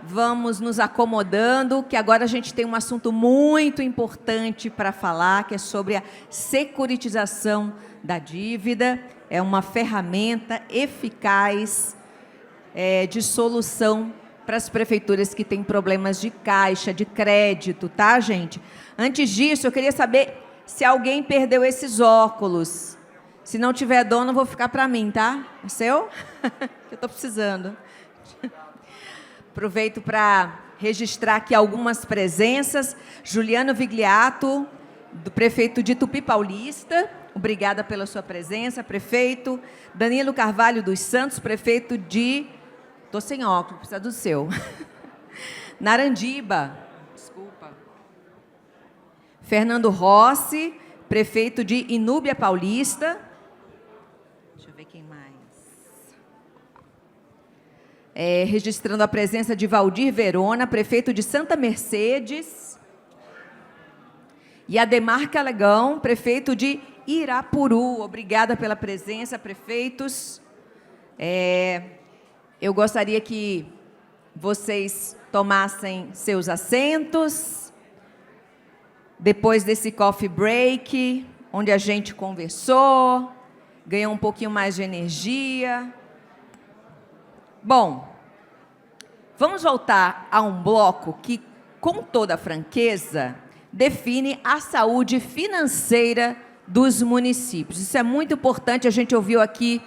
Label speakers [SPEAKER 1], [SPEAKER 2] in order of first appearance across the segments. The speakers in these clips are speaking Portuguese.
[SPEAKER 1] Vamos nos acomodando, que agora a gente tem um assunto muito importante para falar, que é sobre a securitização da dívida. É uma ferramenta eficaz de solução para as prefeituras que têm problemas de caixa, de crédito, tá, gente? Antes disso, eu queria saber se alguém perdeu esses óculos. Se não tiver dono, vou ficar para mim, tá? É seu? Eu estou precisando. Aproveito para registrar aqui algumas presenças. Juliano Vigliato, do prefeito de Tupi Paulista. Obrigada pela sua presença, prefeito. Danilo Carvalho dos Santos, prefeito de... Estou sem óculos, precisa do seu. Narandiba. Desculpa. Fernando Rossi, prefeito de Inúbia Paulista. Deixa eu ver quem mais. Registrando a presença de Valdir Verona, prefeito de Santa Mercedes. E Ademar Calegão, prefeito de Irapuru. Obrigada pela presença, prefeitos. Eu gostaria que vocês tomassem seus assentos. Depois desse coffee break, onde a gente conversou, ganhou um pouquinho mais de energia. Bom, vamos voltar a um bloco que, com toda a franqueza, define a saúde financeira dos municípios. Isso é muito importante, a gente ouviu aqui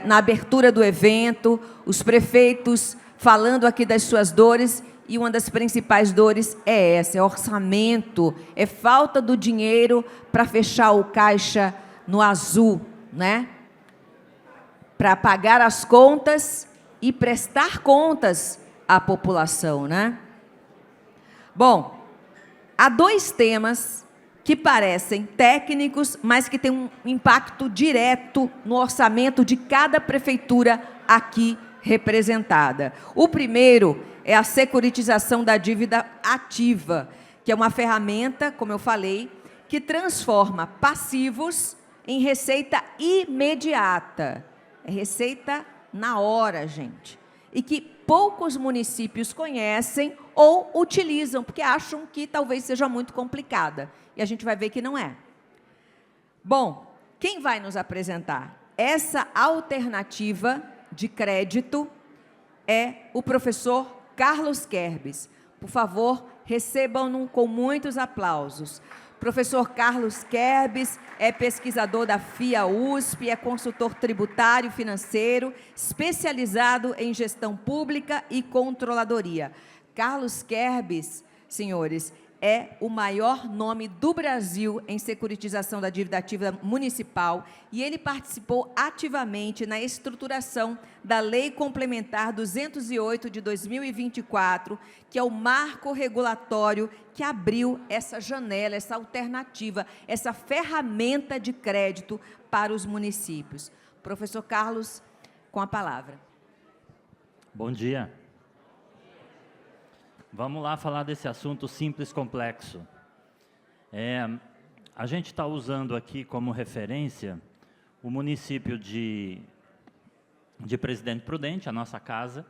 [SPEAKER 1] na abertura do evento, os prefeitos falando aqui das suas dores, e uma das principais dores é essa, é orçamento, é falta do dinheiro para fechar o caixa no azul, né? Para pagar as contas e prestar contas à população, né? Bom, há dois temas que parecem técnicos, mas que têm um impacto direto no orçamento de cada prefeitura aqui representada. O primeiro é a securitização da dívida ativa, que é uma ferramenta, como eu falei, que transforma passivos em receita imediata. É receita na hora, gente. E que poucos municípios conhecem ou utilizam, porque acham que talvez seja muito complicada. E a gente vai ver que não é. Bom, quem vai nos apresentar essa alternativa de crédito é o professor Carlos Kerbes. Por favor, recebam-no com muitos aplausos. Professor Carlos Kerbes é pesquisador da FIA-USP, é consultor tributário financeiro, especializado em gestão pública e controladoria. Carlos Kerbes, senhores, é o maior nome do Brasil em securitização da dívida ativa municipal e ele participou ativamente na estruturação da Lei Complementar 208 de 2024, que é o marco regulatório que abriu essa janela, essa alternativa, essa ferramenta de crédito para os municípios. Professor Carlos, com a palavra.
[SPEAKER 2] Bom dia. Vamos lá falar desse assunto simples complexo. A gente está usando aqui como referência o município de Presidente Prudente, a nossa casa,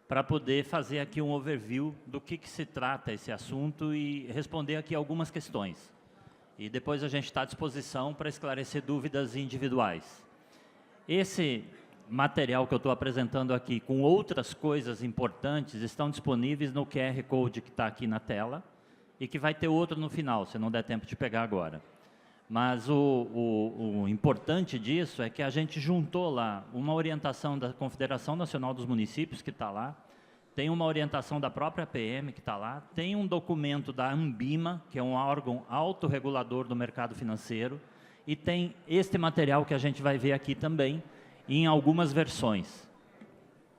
[SPEAKER 2] para poder fazer aqui um overview do que se trata esse assunto e responder aqui algumas questões. E depois a gente está à disposição para esclarecer dúvidas individuais. Esse material que eu estou apresentando aqui, com outras coisas importantes, estão disponíveis no QR Code que está aqui na tela e que vai ter outro no final, se não der tempo de pegar agora. Mas o importante disso é que a gente juntou lá uma orientação da Confederação Nacional dos Municípios, que está lá, tem uma orientação da própria PM, que está lá, tem um documento da Anbima, que é um órgão autorregulador do mercado financeiro, e tem este material que a gente vai ver aqui também, em algumas versões.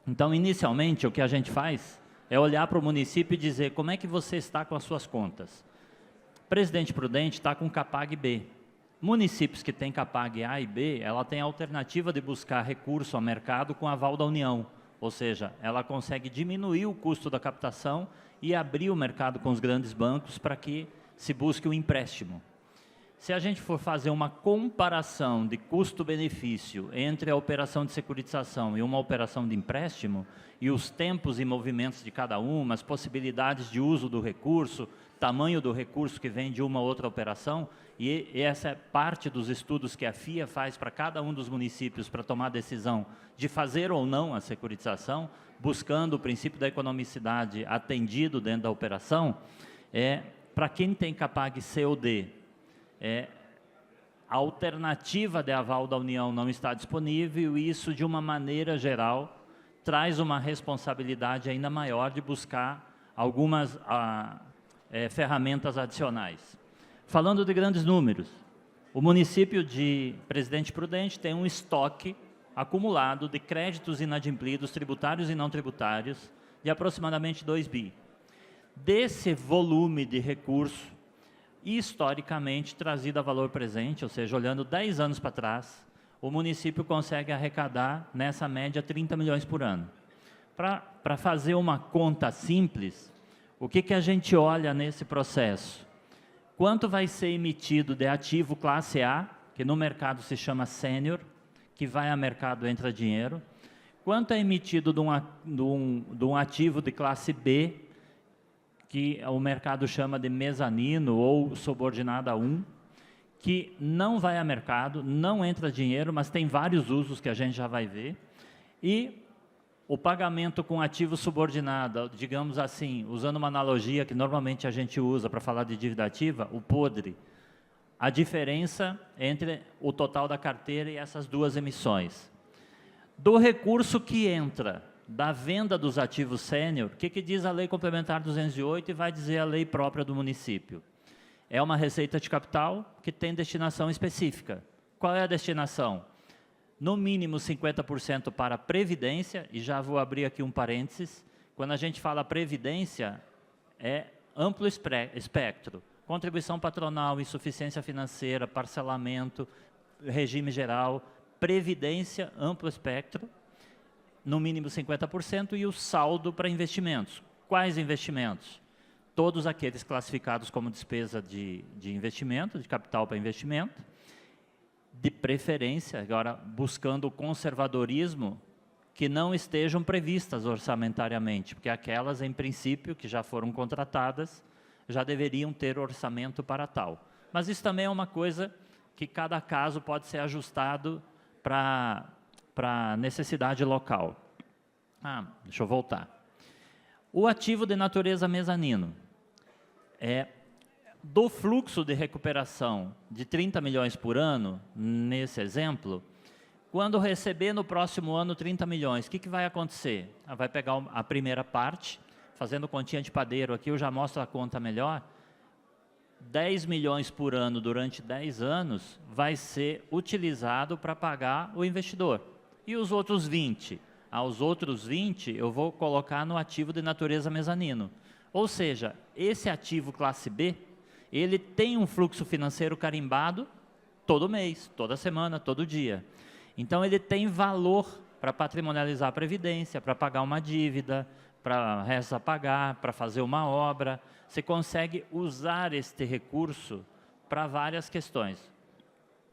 [SPEAKER 2] Então, inicialmente, o que a gente faz é olhar para o município e dizer como é que você está com as suas contas. Presidente Prudente está com Capag B. Municípios que têm Capag A e B, ela tem a alternativa de buscar recurso ao mercado com aval da União, ou seja, ela consegue diminuir o custo da captação e abrir o mercado com os grandes bancos para que se busque o empréstimo. Se a gente for fazer uma comparação de custo-benefício entre a operação de securitização e uma operação de empréstimo, e os tempos e movimentos de cada uma, as possibilidades de uso do recurso, tamanho do recurso que vem de uma ou outra operação, e essa é parte dos estudos que a FIA faz para cada um dos municípios para tomar a decisão de fazer ou não a securitização, buscando o princípio da economicidade atendido dentro da operação, para quem tem Capag C ou D, a alternativa de aval da União não está disponível e isso, de uma maneira geral, traz uma responsabilidade ainda maior de buscar algumas ferramentas adicionais. Falando de grandes números, o município de Presidente Prudente tem um estoque acumulado de créditos inadimplidos, tributários e não tributários, de aproximadamente 2 bi. Desse volume de recurso, historicamente trazido a valor presente, ou seja, olhando 10 anos para trás, o município consegue arrecadar, nessa média, 30 milhões por ano. Para fazer uma conta simples, o que a gente olha nesse processo? Quanto vai ser emitido de ativo classe A, que no mercado se chama sênior, que vai a mercado entra dinheiro, quanto é emitido de um ativo de classe B, que o mercado chama de mezanino ou subordinado a 1, que não vai a mercado, não entra dinheiro, mas tem vários usos que a gente já vai ver, e o pagamento com ativo subordinado, digamos assim, usando uma analogia que normalmente a gente usa para falar de dívida ativa, o podre, a diferença entre o total da carteira e essas duas emissões. Do recurso que entra da venda dos ativos sênior, o que diz a Lei Complementar 208 e vai dizer a lei própria do município? É uma receita de capital que tem destinação específica. Qual é a destinação? No mínimo 50% para a previdência, e já vou abrir aqui um parênteses, quando a gente fala previdência, é amplo espectro. Contribuição patronal, insuficiência financeira, parcelamento, regime geral, previdência, amplo espectro, no mínimo 50%, e o saldo para investimentos. Quais investimentos? Todos aqueles classificados como despesa de investimento, de capital para investimento, de preferência, agora buscando o conservadorismo, que não estejam previstas orçamentariamente, porque aquelas, em princípio, que já foram contratadas, já deveriam ter orçamento para tal. Mas isso também é uma coisa que cada caso pode ser ajustado para a necessidade local. Deixa eu voltar. O ativo de natureza mezanino do fluxo de recuperação de 30 milhões por ano, nesse exemplo, quando receber no próximo ano 30 milhões, o que vai acontecer? Vai pegar a primeira parte, fazendo continha de padeiro aqui, eu já mostro a conta melhor, 10 milhões por ano durante 10 anos vai ser utilizado para pagar o investidor. E os outros 20? Os outros 20 eu vou colocar no ativo de natureza mezanino. Ou seja, esse ativo classe B, ele tem um fluxo financeiro carimbado todo mês, toda semana, todo dia. Então, ele tem valor para patrimonializar a previdência, para pagar uma dívida, para restos a pagar, para fazer uma obra. Você consegue usar este recurso para várias questões.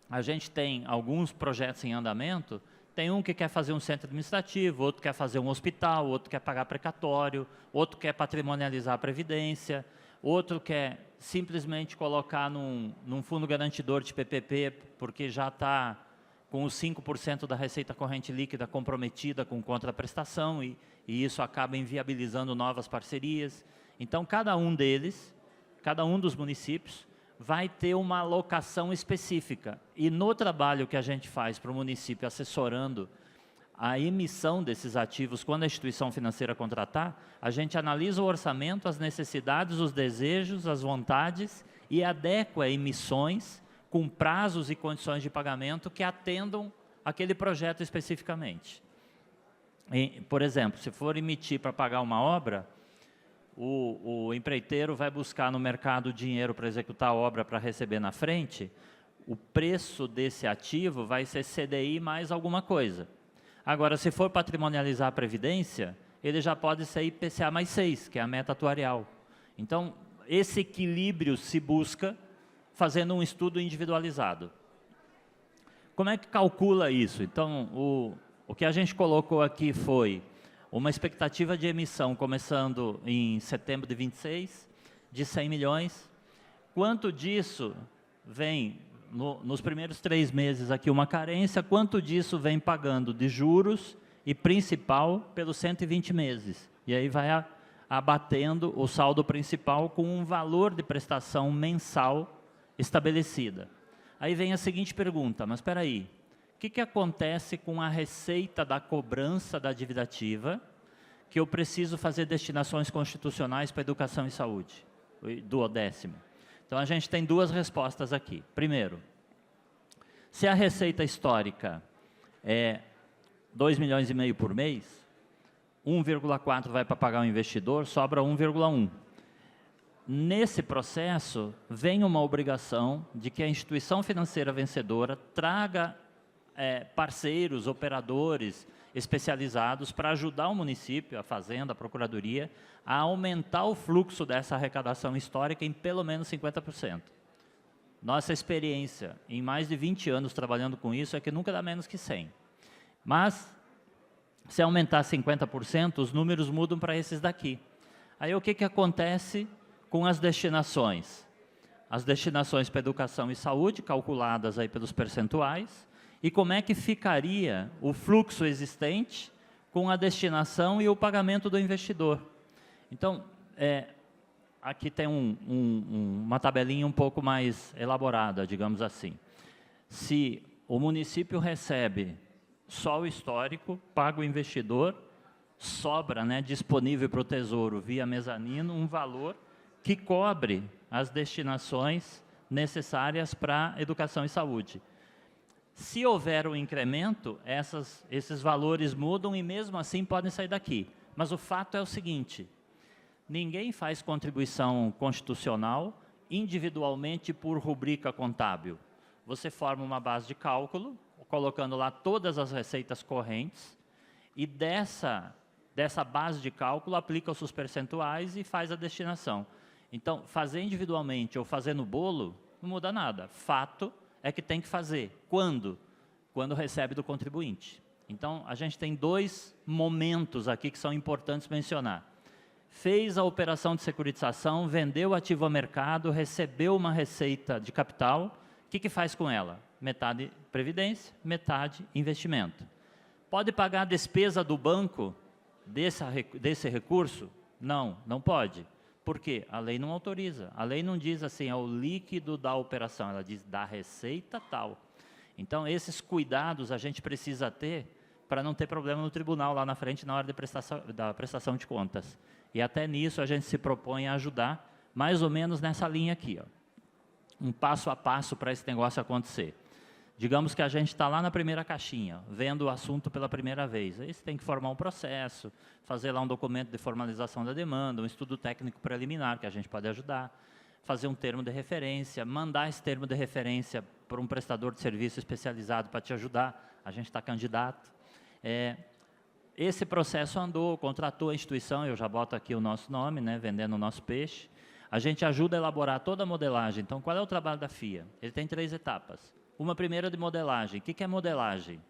[SPEAKER 2] A gente tem alguns projetos em andamento, tem um que quer fazer um centro administrativo, outro quer fazer um hospital, outro quer pagar precatório, outro quer patrimonializar a previdência, outro quer simplesmente colocar num fundo garantidor de PPP, porque já está com os 5% da receita corrente líquida comprometida com contraprestação, e isso acaba inviabilizando novas parcerias. Então, cada um deles, cada um dos municípios, vai ter uma alocação específica. E no trabalho que a gente faz para o município, assessorando a emissão desses ativos, quando a instituição financeira contratar, a gente analisa o orçamento, as necessidades, os desejos, as vontades e adequa emissões com prazos e condições de pagamento que atendam aquele projeto especificamente. Por exemplo, se for emitir para pagar uma obra, o empreiteiro vai buscar no mercado dinheiro para executar a obra para receber na frente, o preço desse ativo vai ser CDI mais alguma coisa. Agora, se for patrimonializar a previdência, ele já pode ser IPCA mais 6, que é a meta atuarial. Então, esse equilíbrio se busca fazendo um estudo individualizado. Como é que calcula isso? Então, o que a gente colocou aqui foi uma expectativa de emissão começando em setembro de 26, de 100 milhões. Quanto disso vem, nos primeiros 3 meses aqui, uma carência, quanto disso vem pagando de juros e principal pelos 120 meses. E aí vai abatendo o saldo principal com um valor de prestação mensal estabelecida. Aí vem a seguinte pergunta, mas espera aí, o que acontece com a receita da cobrança da dívida ativa que eu preciso fazer destinações constitucionais para educação e saúde, do 10º? Então, a gente tem 2 respostas aqui. Primeiro, se a receita histórica é 2,5 milhões por mês, 1,4 vai para pagar o investidor, sobra 1,1. Nesse processo, vem uma obrigação de que a instituição financeira vencedora traga parceiros, operadores especializados para ajudar o município, a Fazenda, a Procuradoria, a aumentar o fluxo dessa arrecadação histórica em pelo menos 50%. Nossa experiência em mais de 20 anos trabalhando com isso é que nunca dá menos que 100. Mas, se aumentar 50%, os números mudam para esses daqui. Aí o que acontece com as destinações? As destinações para educação e saúde, calculadas aí pelos percentuais, e como é que ficaria o fluxo existente com a destinação e o pagamento do investidor. Então, aqui tem uma tabelinha um pouco mais elaborada, digamos assim. Se o município recebe só o histórico, paga o investidor, sobra, né, disponível para o Tesouro via mezanino um valor que cobre as destinações necessárias para educação e saúde. Se houver um incremento, esses valores mudam e mesmo assim podem sair daqui. Mas o fato é o seguinte, ninguém faz contribuição constitucional individualmente por rubrica contábil. Você forma uma base de cálculo, colocando lá todas as receitas correntes, e dessa base de cálculo aplica os seus percentuais e faz a destinação. Então, fazer individualmente ou fazer no bolo, não muda nada. Fato é que tem que fazer. Quando? Quando recebe do contribuinte. Então, a gente tem 2 momentos aqui que são importantes mencionar. Fez a operação de securitização, vendeu o ativo ao mercado, recebeu uma receita de capital, o que faz com ela? Metade previdência, metade investimento. Pode pagar a despesa do banco desse recurso? Não, não pode. Por quê? A lei não autoriza. A lei não diz assim, é o líquido da operação, ela diz da receita tal. Então, esses cuidados a gente precisa ter para não ter problema no tribunal lá na frente na hora da prestação de contas. E até nisso a gente se propõe a ajudar, mais ou menos nessa linha aqui, ó. Um passo a passo para esse negócio acontecer. Digamos que a gente está lá na primeira caixinha, vendo o assunto pela primeira vez. Aí você tem que formar um processo, fazer lá um documento de formalização da demanda, um estudo técnico preliminar, que a gente pode ajudar, fazer um termo de referência, mandar esse termo de referência para um prestador de serviço especializado para te ajudar, a gente está candidato. Esse processo andou, contratou a instituição, eu já boto aqui o nosso nome, né, vendendo o nosso peixe. A gente ajuda a elaborar toda a modelagem. Então, qual é o trabalho da FIA? Ele tem 3 etapas. Uma primeira de modelagem. O que é modelagem?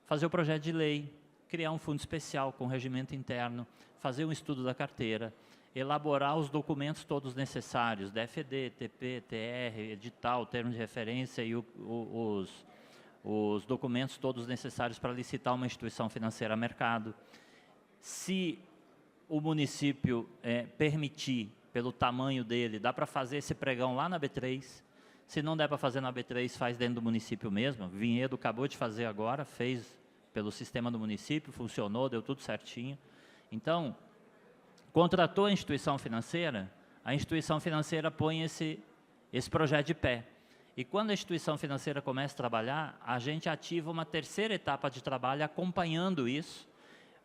[SPEAKER 2] Fazer o projeto de lei, criar um fundo especial com regimento interno, fazer um estudo da carteira, elaborar os documentos todos necessários, DFD, TP, TR, edital, termo de referência e os documentos todos necessários para licitar uma instituição financeira a mercado. Se o município permitir, pelo tamanho dele, dá para fazer esse pregão lá na B3. Se não der para fazer na B3, faz dentro do município mesmo. Vinhedo acabou de fazer agora, fez pelo sistema do município, funcionou, deu tudo certinho. Então, contratou a instituição financeira põe esse projeto de pé. E quando a instituição financeira começa a trabalhar, a gente ativa uma terceira etapa de trabalho acompanhando isso,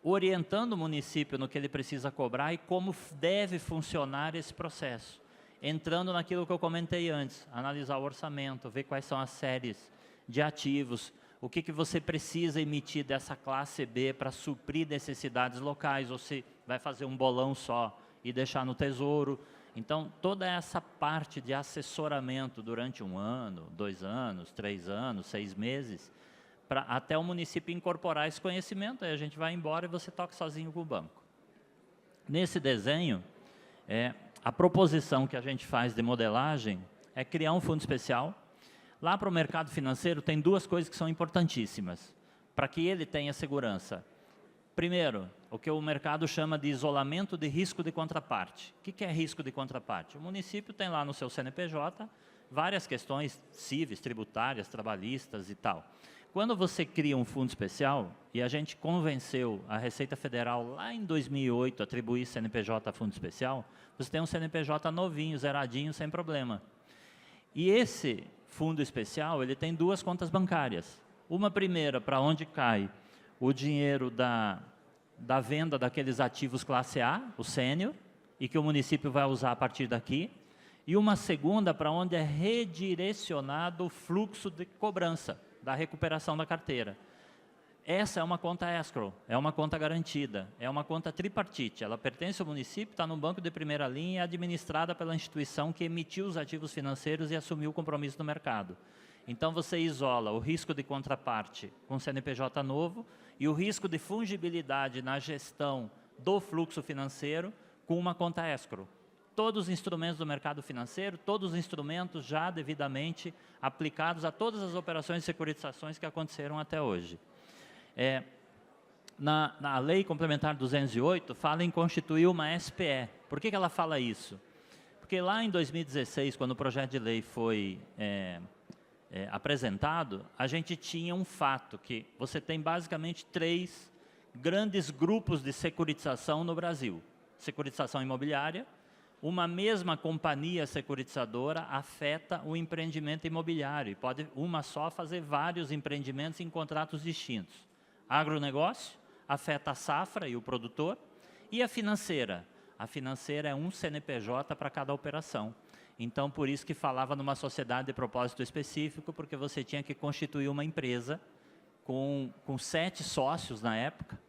[SPEAKER 2] orientando o município no que ele precisa cobrar e como deve funcionar esse processo. Entrando naquilo que eu comentei antes, analisar o orçamento, ver quais são as séries de ativos, o que você precisa emitir dessa classe B para suprir necessidades locais, ou se vai fazer um bolão só e deixar no Tesouro. Então, toda essa parte de assessoramento durante 1 ano, 2 anos, 3 anos, 6 meses, até o município incorporar esse conhecimento, aí a gente vai embora e você toca sozinho com o banco. Nesse desenho, a proposição que a gente faz de modelagem é criar um fundo especial. Lá para o mercado financeiro tem 2 coisas que são importantíssimas, para que ele tenha segurança. Primeiro, o que o mercado chama de isolamento de risco de contraparte. O que é risco de contraparte? O município tem lá no seu CNPJ várias questões cíveis, tributárias, trabalhistas e tal. Quando você cria um fundo especial, e a gente convenceu a Receita Federal lá em 2008 a atribuir CNPJ a fundo especial, você tem um CNPJ novinho, zeradinho, sem problema. E esse fundo especial, ele tem 2 contas bancárias. Uma primeira, para onde cai o dinheiro da venda daqueles ativos classe A, o sênior, e que o município vai usar a partir daqui, e uma segunda para onde é redirecionado o fluxo de cobrança, da recuperação da carteira. Essa é uma conta escrow, é uma conta garantida, é uma conta tripartite, ela pertence ao município, está no banco de primeira linha e é administrada pela instituição que emitiu os ativos financeiros e assumiu o compromisso no mercado. Então, você isola o risco de contraparte com CNPJ novo e o risco de fungibilidade na gestão do fluxo financeiro com uma conta escrow. Todos os instrumentos do mercado financeiro, todos os instrumentos já devidamente aplicados a todas as operações de securitizações que aconteceram até hoje. Na Lei Complementar 208, fala em constituir uma SPE. Por que ela fala isso? Porque lá em 2016, quando o projeto de lei foi apresentado, a gente tinha um fato, que você tem basicamente 3 grandes grupos de securitização no Brasil. Securitização imobiliária, uma mesma companhia securitizadora afeta o empreendimento imobiliário, e pode uma só fazer vários empreendimentos em contratos distintos. Agronegócio afeta a safra e o produtor, e a financeira. A financeira é um CNPJ para cada operação. Então, por isso que falava numa sociedade de propósito específico, porque você tinha que constituir uma empresa com 7 sócios na época,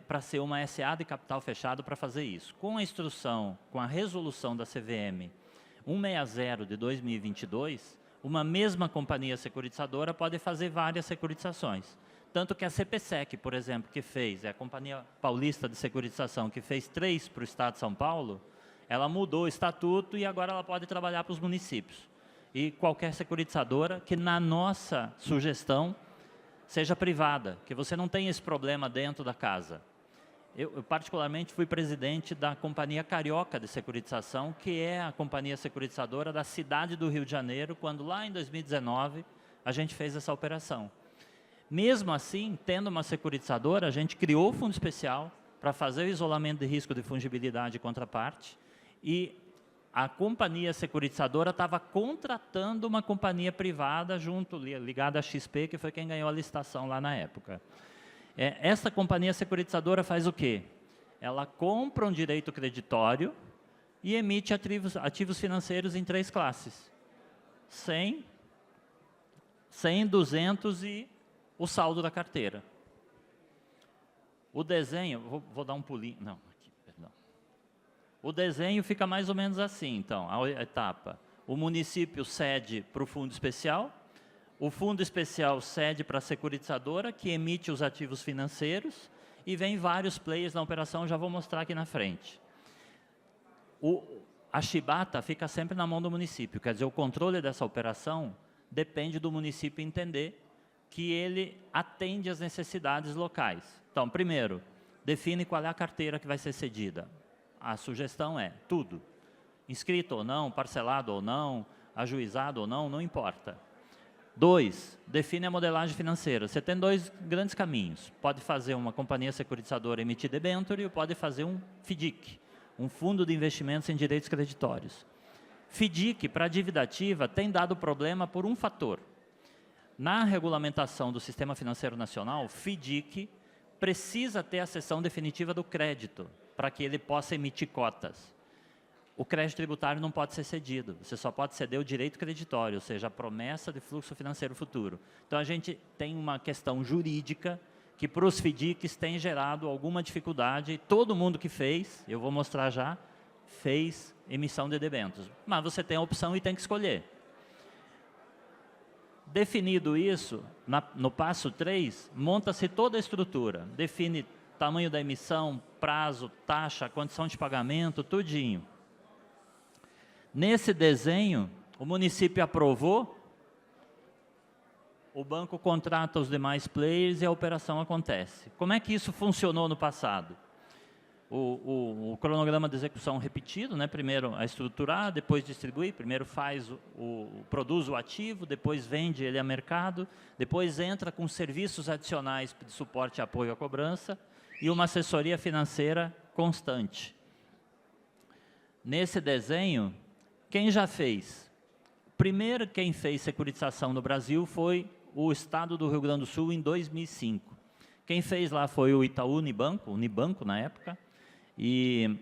[SPEAKER 2] para ser uma SA de capital fechado para fazer isso. Com a instrução, com a resolução da CVM 160 de 2022, uma mesma companhia securitizadora pode fazer várias securitizações. Tanto que a CPSEC, por exemplo, que fez, a Companhia Paulista de Securitização, que fez 3 para o Estado de São Paulo, ela mudou o estatuto e agora ela pode trabalhar para os municípios. E qualquer securitizadora que, na nossa sugestão, seja privada, que você não tenha esse problema dentro da casa. Eu particularmente, fui presidente da Companhia Carioca de Securitização, que é a companhia securitizadora da cidade do Rio de Janeiro, quando lá em 2019 a gente fez essa operação. Mesmo assim, tendo uma securitizadora, a gente criou o fundo especial para fazer o isolamento de risco de fungibilidade e contraparte, e a companhia securitizadora estava contratando uma companhia privada ligada à XP, que foi quem ganhou a licitação lá na época. Essa companhia securitizadora faz o quê? Ela compra um direito creditório e emite ativos financeiros em 3 classes. 100, 200 e o saldo da carteira. O desenho, vou dar um pulinho, não, aqui, perdão. O desenho fica mais ou menos assim, então, a etapa. O município cede para o fundo especial, o fundo especial cede para a securitizadora, que emite os ativos financeiros, e vem vários players na operação, já vou mostrar aqui na frente. A chibata fica sempre na mão do município, quer dizer, o controle dessa operação depende do município entender que ele atende às necessidades locais. Então, primeiro, define qual é a carteira que vai ser cedida. A sugestão é tudo. Inscrito ou não, parcelado ou não, ajuizado ou não importa. 2, define a modelagem financeira. Você tem 2 grandes caminhos. Pode fazer uma companhia securitizadora emitir debênture ou pode fazer um FDIC, um fundo de investimentos em direitos creditórios. FDIC, para dívida ativa, tem dado problema por um fator. Na regulamentação do Sistema Financeiro Nacional, FDIC precisa ter a cessão definitiva do crédito para que ele possa emitir cotas. O crédito tributário não pode ser cedido, você só pode ceder o direito creditório, ou seja, a promessa de fluxo financeiro futuro. Então, a gente tem uma questão jurídica que para os FDICs tem gerado alguma dificuldade, e todo mundo que fez, eu vou mostrar já, fez emissão de debêntures. Mas você tem a opção e tem que escolher. Definido isso, no passo 3, monta-se toda a estrutura. Define tamanho da emissão, prazo, taxa, condição de pagamento, tudinho. Nesse desenho, o município aprovou, o banco contrata os demais players e a operação acontece. Como é que isso funcionou no passado? O cronograma de execução repetido, né? Primeiro a estruturar, depois distribuir, primeiro produz o ativo, depois vende ele a mercado, depois entra com serviços adicionais de suporte e apoio à cobrança e uma assessoria financeira constante. Nesse desenho, quem já fez? Primeiro quem fez securitização no Brasil foi o Estado do Rio Grande do Sul em 2005. Quem fez lá foi o Itaú Unibanco na época, e,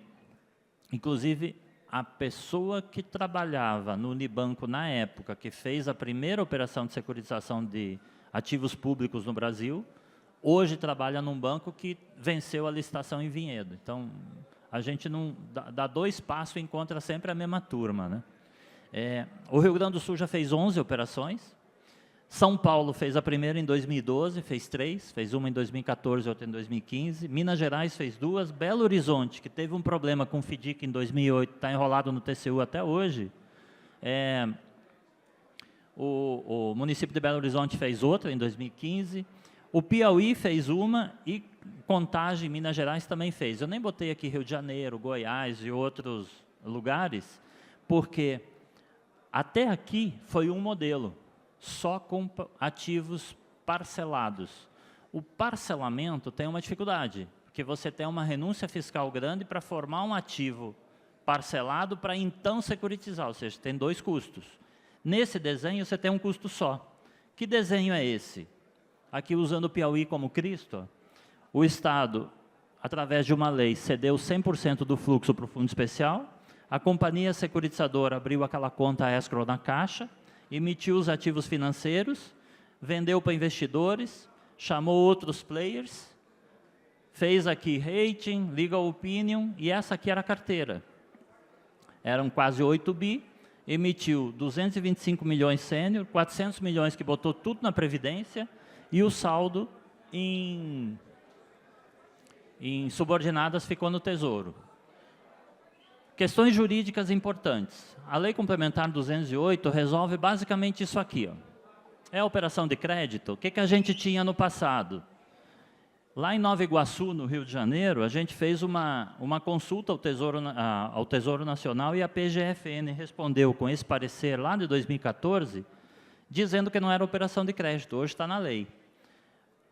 [SPEAKER 2] inclusive, a pessoa que trabalhava no Unibanco na época, que fez a primeira operação de securitização de ativos públicos no Brasil, hoje trabalha num banco que venceu a licitação em Vinhedo. Então, a gente não dá 2 passos e encontra sempre a mesma turma, né? O Rio Grande do Sul já fez 11 operações, São Paulo fez a primeira em 2012, fez 3, fez uma em 2014, outra em 2015. Minas Gerais fez 2. Belo Horizonte, que teve um problema com o FDIC em 2008, está enrolado no TCU até hoje. O município de Belo Horizonte fez outra em 2015. O Piauí fez uma e Contagem, Minas Gerais, também fez. Eu nem botei aqui Rio de Janeiro, Goiás e outros lugares, porque até aqui foi um modelo, só com ativos parcelados. O parcelamento tem uma dificuldade, porque você tem uma renúncia fiscal grande para formar um ativo parcelado para então securitizar, ou seja, tem 2 custos. Nesse desenho você tem um custo só. Que desenho é esse? Aqui usando o Piauí como Cristo, o Estado, através de uma lei, cedeu 100% do fluxo para o fundo especial, a companhia securitizadora abriu aquela conta escrow na Caixa, emitiu os ativos financeiros, vendeu para investidores, chamou outros players, fez aqui rating, legal opinion, e essa aqui era a carteira. Eram quase 8 bi, emitiu 225 milhões sênior, 400 milhões que botou tudo na Previdência, e o saldo em subordinadas ficou no Tesouro. Questões jurídicas importantes. A Lei Complementar 208 resolve basicamente isso aqui. Ó. É a operação de crédito. O que a gente tinha no passado? Lá em Nova Iguaçu, no Rio de Janeiro, a gente fez uma consulta ao Tesouro Nacional e a PGFN respondeu com esse parecer lá de 2014, dizendo que não era operação de crédito, hoje está na lei.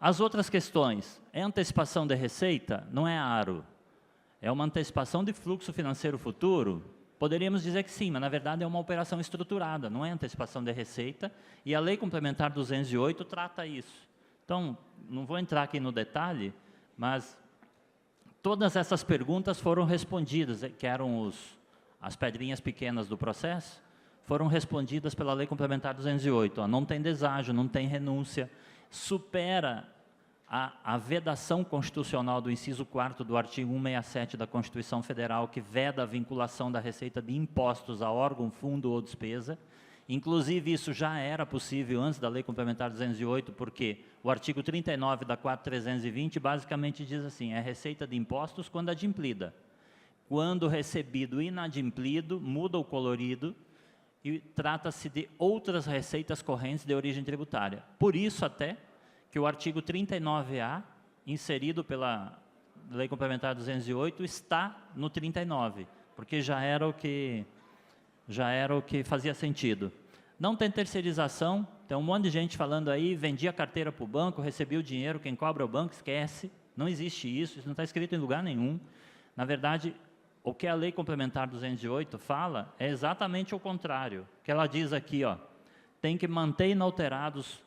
[SPEAKER 2] As outras questões, é antecipação de receita? Não é aro. É uma antecipação de fluxo financeiro futuro? Poderíamos dizer que sim, mas na verdade é uma operação estruturada, não é antecipação de receita, e a Lei Complementar 208 trata isso. Então, não vou entrar aqui no detalhe, mas todas essas perguntas foram respondidas, que eram as pedrinhas pequenas do processo, foram respondidas pela Lei Complementar 208. Ó, não tem deságio, não tem renúncia, supera a vedação constitucional do inciso 4º do artigo 167 da Constituição Federal, que veda a vinculação da receita de impostos a órgão, fundo ou despesa. Inclusive, isso já era possível antes da Lei Complementar 208, porque o artigo 39 da 4320 basicamente diz assim, é receita de impostos quando adimplida. Quando recebido inadimplido, muda o colorido e trata-se de outras receitas correntes de origem tributária. Por isso, até, que o artigo 39A, inserido pela Lei Complementar 208, está no 39, porque já era o que fazia sentido. Não tem terceirização, tem um monte de gente falando aí, vendia a carteira para o banco, recebia o dinheiro, quem cobra é o banco, esquece, não existe isso não está escrito em lugar nenhum. Na verdade, o que a Lei Complementar 208 fala é exatamente o contrário, que ela diz aqui, ó, tem que manter inalterados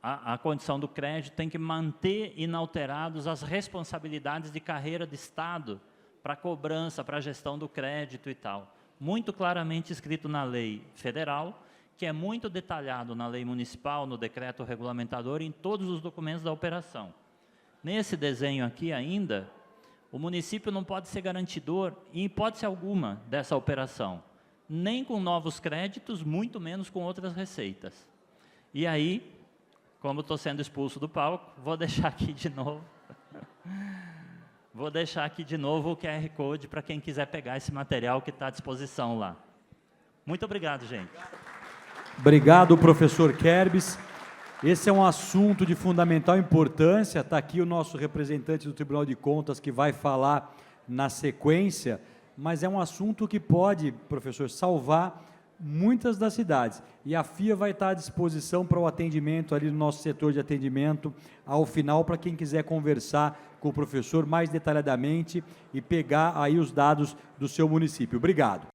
[SPEAKER 2] a condição do crédito, tem que manter inalterados as responsabilidades de carreira de Estado para cobrança, para gestão do crédito e tal. Muito claramente escrito na lei federal, que é muito detalhado na lei municipal, no decreto regulamentador, em todos os documentos da operação. Nesse desenho aqui ainda, o município não pode ser garantidor, em hipótese alguma, dessa operação, nem com novos créditos, muito menos com outras receitas. E aí, como estou sendo expulso do palco, vou deixar aqui de novo. Vou deixar aqui de novo o QR Code para quem quiser pegar esse material que está à disposição lá. Muito obrigado, gente.
[SPEAKER 3] Obrigado, professor Kerbes. Esse é um assunto de fundamental importância. Está aqui o nosso representante do Tribunal de Contas que vai falar na sequência, mas é um assunto que pode, professor, salvar muitas das cidades. E a FIA vai estar à disposição para o atendimento ali no nosso setor de atendimento ao final, para quem quiser conversar com o professor mais detalhadamente e pegar aí os dados do seu município. Obrigado.